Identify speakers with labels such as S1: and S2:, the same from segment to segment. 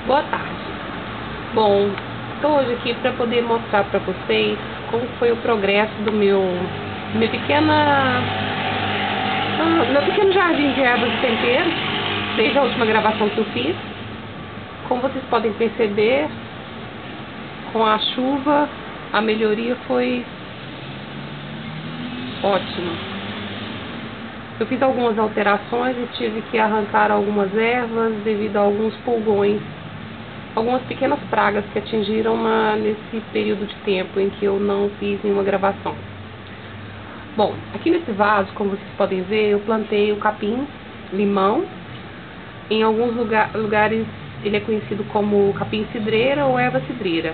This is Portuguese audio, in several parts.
S1: Boa tarde. Bom, estou hoje aqui para poder mostrar para vocês como foi o progresso do meu pequeno jardim de ervas e temperos, desde a última gravação que eu fiz. Como vocês podem perceber, com a chuva, a melhoria foi ótima. Eu fiz algumas alterações e tive que arrancar algumas ervas devido a alguns pulgões, algumas pequenas pragas que atingiram nesse período de tempo em que eu não fiz nenhuma gravação. Bom, aqui nesse vaso, como vocês podem ver, eu plantei o capim-limão. Em alguns lugares ele é conhecido como capim-cidreira ou erva-cidreira,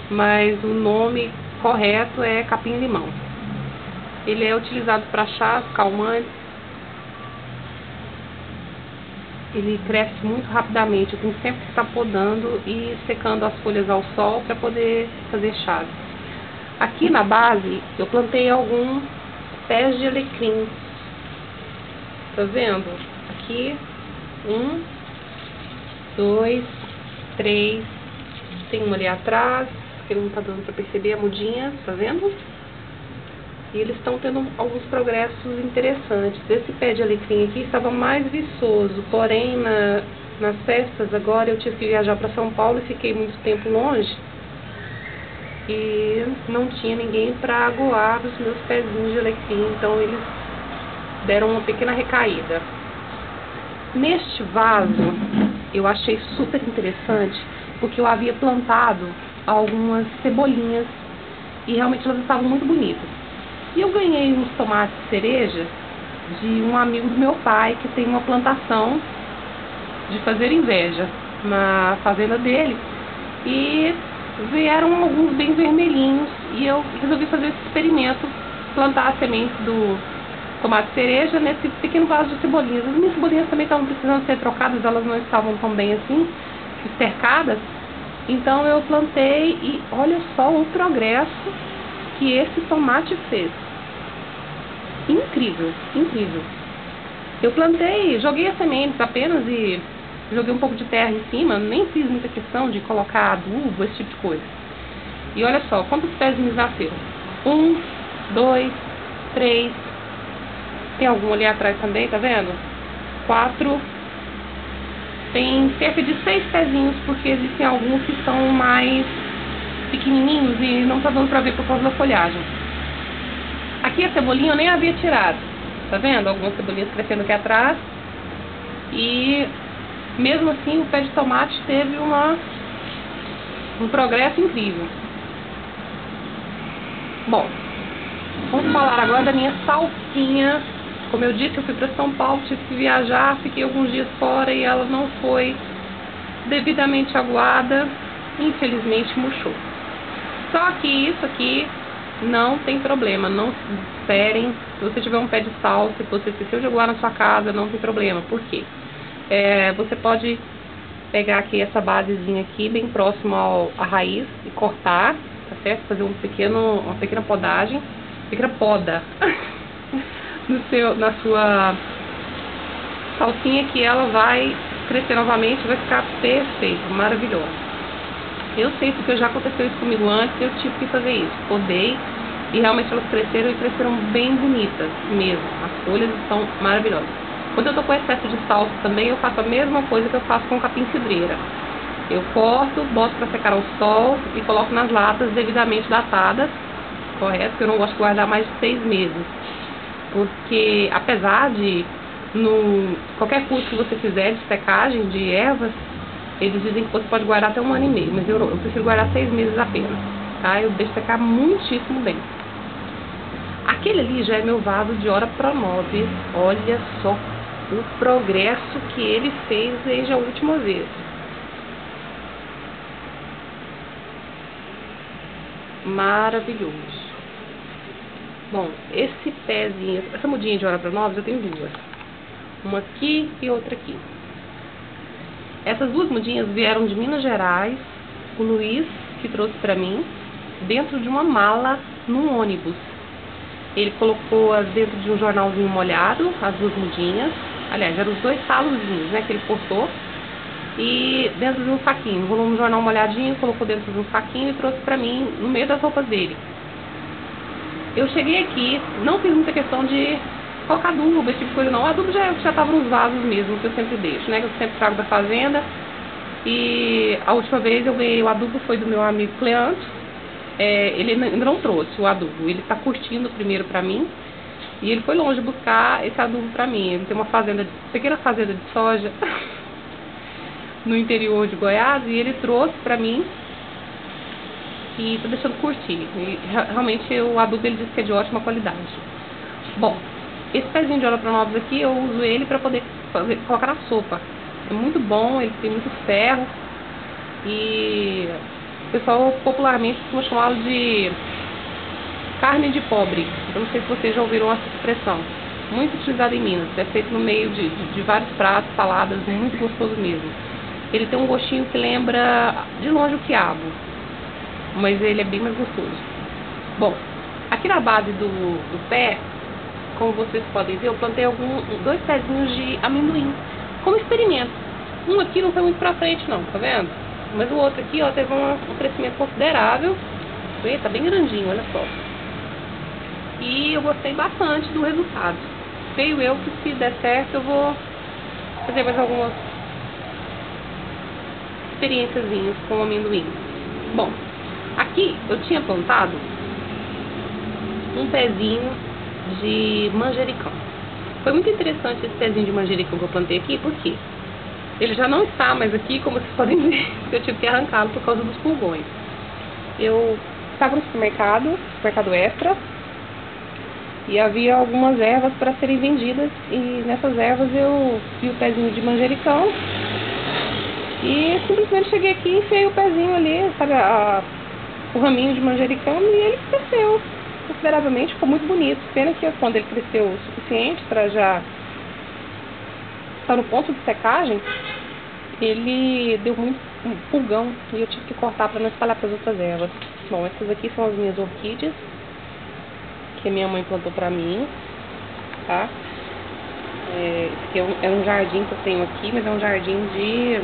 S1: mas o nome correto é capim-limão. Ele é utilizado para chás, calmantes. Ele cresce muito rapidamente. Eu tenho sempre que estar podando e secando as folhas ao sol para poder fazer chás. Aqui na base eu plantei alguns pés de alecrim. Tá vendo? Aqui 1, 2, 3. Tem um ali atrás, que não tá dando para perceber a mudinha, tá vendo? E eles estão tendo alguns progressos interessantes. Esse pé de alecrim aqui estava mais viçoso, porém nas festas agora eu tive que viajar para São Paulo e fiquei muito tempo longe. E não tinha ninguém para aguar os meus pezinhos de alecrim, então eles deram uma pequena recaída. Neste vaso eu achei super interessante, porque eu havia plantado algumas cebolinhas e realmente elas estavam muito bonitas. E eu ganhei uns tomates cereja de um amigo do meu pai, que tem uma plantação de fazer inveja na fazenda dele. E vieram alguns bem vermelhinhos e eu resolvi fazer esse experimento, plantar as sementes do tomate cereja nesse pequeno vaso de cebolinhas. As minhas cebolinhas também estavam precisando ser trocadas, elas não estavam tão bem assim, estercadas. Então eu plantei e olha só o progresso que esse tomate fez. Incrível, incrível. Eu plantei, joguei as sementes apenas e joguei um pouco de terra em cima, nem fiz muita questão de colocar adubo, esse tipo de coisa. E olha só, quantos pezinhos nasceram? 1, 2, 3, tem algum ali atrás também, tá vendo? 4, tem cerca de 6 pezinhos, porque existem alguns que são mais pequenininhos e não tá dando pra ver por causa da folhagem. Aqui a cebolinha eu nem havia tirado, tá vendo? Algumas cebolinhas crescendo aqui atrás. E mesmo assim o pé de tomate teve um progresso incrível. Bom, vamos falar agora da minha salsinha. Como eu disse, eu fui para São Paulo, tive que viajar, fiquei alguns dias fora e ela não foi devidamente aguada, infelizmente murchou. Só que isso aqui não tem problema, não se desesperem. Se você tiver um pé de salsa, se você esqueceu de aguar na sua casa, não tem problema. Por quê? Você pode pegar aqui essa basezinha aqui, bem próximo à raiz, e cortar, tá certo? Fazer uma pequena podagem, pequena poda na sua salsinha, que ela vai crescer novamente, vai ficar perfeito, maravilhosa. Eu sei porque já aconteceu isso comigo antes, eu tive que fazer isso. Podei e realmente elas cresceram e cresceram bem bonitas mesmo. As folhas estão maravilhosas. Quando eu tô com excesso de salsa também, eu faço a mesma coisa que eu faço com capim-cidreira. Eu corto, boto para secar ao sol e coloco nas latas devidamente datadas, correto? Porque eu não gosto de guardar mais de 6 meses. Porque apesar de, qualquer curso que você fizer de secagem de ervas, eles dizem que você pode guardar até 1 ano e meio, mas eu prefiro guardar 6 meses apenas, tá? Eu deixo secar muitíssimo bem. Aquele ali já é meu vaso de Ora Pro 9. Olha só o progresso que ele fez desde a última vez. Maravilhoso. Bom, esse pezinho, essa mudinha de Ora Pro 9 eu tenho duas. Uma aqui e outra aqui. Essas duas mudinhas vieram de Minas Gerais, o Luiz que trouxe pra mim, dentro de uma mala num ônibus. Ele colocou-as dentro de um jornalzinho molhado, as duas mudinhas. Aliás, eram os 2 talozinhos, né, que ele cortou. e dentro de um saquinho. Rolou no jornal molhadinho, colocou dentro de um saquinho e trouxe pra mim no meio das roupas dele. Eu cheguei aqui, não fiz muita questão de colocar adubo, esse tipo de coisa não. O adubo já tava nos vasos mesmo, que eu sempre deixo, né? Que eu sempre trago da fazenda. E a última vez eu ganhei o adubo foi do meu amigo Cleante. Ele ainda não trouxe o adubo, ele tá curtindo primeiro pra mim. E ele foi longe buscar esse adubo pra mim. Ele tem uma pequena fazenda de soja no interior de Goiás e ele trouxe pra mim e tô deixando curtir. E, realmente o adubo ele disse que é de ótima qualidade. Bom, esse pezinho de Olapronobis aqui eu uso ele pra poder colocar na sopa. É muito bom, ele tem muito ferro e o pessoal popularmente costuma chamá-lo de carne de pobre. Eu não sei se vocês já ouviram essa expressão. Muito utilizada em Minas. É feito no meio de vários pratos, saladas, muito gostoso mesmo. Ele tem um gostinho que lembra de longe o quiabo, mas ele é bem mais gostoso. Bom, aqui na base do pé, como vocês podem ver, eu plantei dois pezinhos de amendoim, como experimento. Um aqui não foi muito pra frente não, tá vendo? Mas o outro aqui, ó, teve um crescimento considerável. Tá bem grandinho, olha só. E eu gostei bastante do resultado. Creio eu que se der certo eu vou fazer mais algumas experiênciazinhas com amendoim. Bom, aqui eu tinha plantado um pezinho de manjericão. Foi muito interessante esse pezinho de manjericão que eu plantei aqui, porque ele já não está mais aqui, como vocês podem ver, eu tive que arrancá-lo por causa dos pulgões. Eu estava no supermercado Extra, e havia algumas ervas para serem vendidas, e nessas ervas eu vi o pezinho de manjericão, e simplesmente cheguei aqui e enfiei o pezinho ali, sabe, o raminho de manjericão, e ele cresceu consideravelmente, ficou muito bonito. Pena que quando ele cresceu o suficiente para já estar no ponto de secagem, ele deu muito pulgão e eu tive que cortar para não espalhar para as outras ervas. Bom, essas aqui são as minhas orquídeas que a minha mãe plantou para mim, tá? Esse aqui é um jardim que eu tenho aqui, mas é um jardim de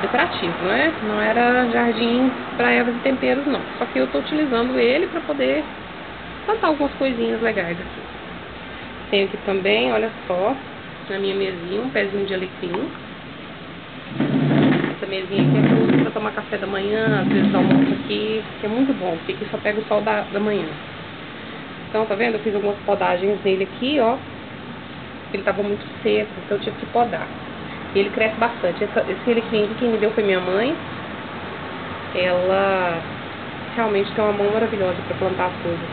S1: decorativo, né? Não era jardim para ervas e temperos, não. Só que eu estou utilizando ele para poder plantar algumas coisinhas legais aqui. Tenho aqui também, olha só, na minha mesinha, um pezinho de alecrim. Essa mesinha aqui é que eu uso para tomar café da manhã, às vezes almoço aqui, que é muito bom, porque aqui só pega o sol da manhã. Então, tá vendo? Eu fiz algumas podagens nele aqui, ó. Ele tava muito seco, então eu tive que podar. E ele cresce bastante. Esse alecrim aqui, quem me deu foi minha mãe. Ela realmente tem uma mão maravilhosa para plantar as coisas.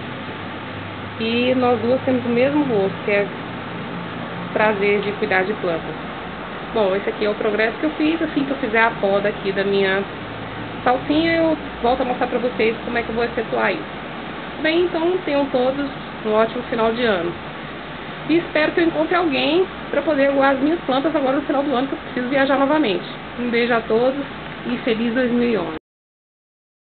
S1: E nós duas temos o mesmo gosto, que é prazer de cuidar de plantas. Bom, esse aqui é o progresso que eu fiz. Assim que eu fizer a poda aqui da minha salsinha, eu volto a mostrar pra vocês como é que eu vou efetuar isso. Bem, então tenham todos um ótimo final de ano. E espero que eu encontre alguém para poder aguar as minhas plantas agora no final do ano, que eu preciso viajar novamente. Um beijo a todos e feliz 2011.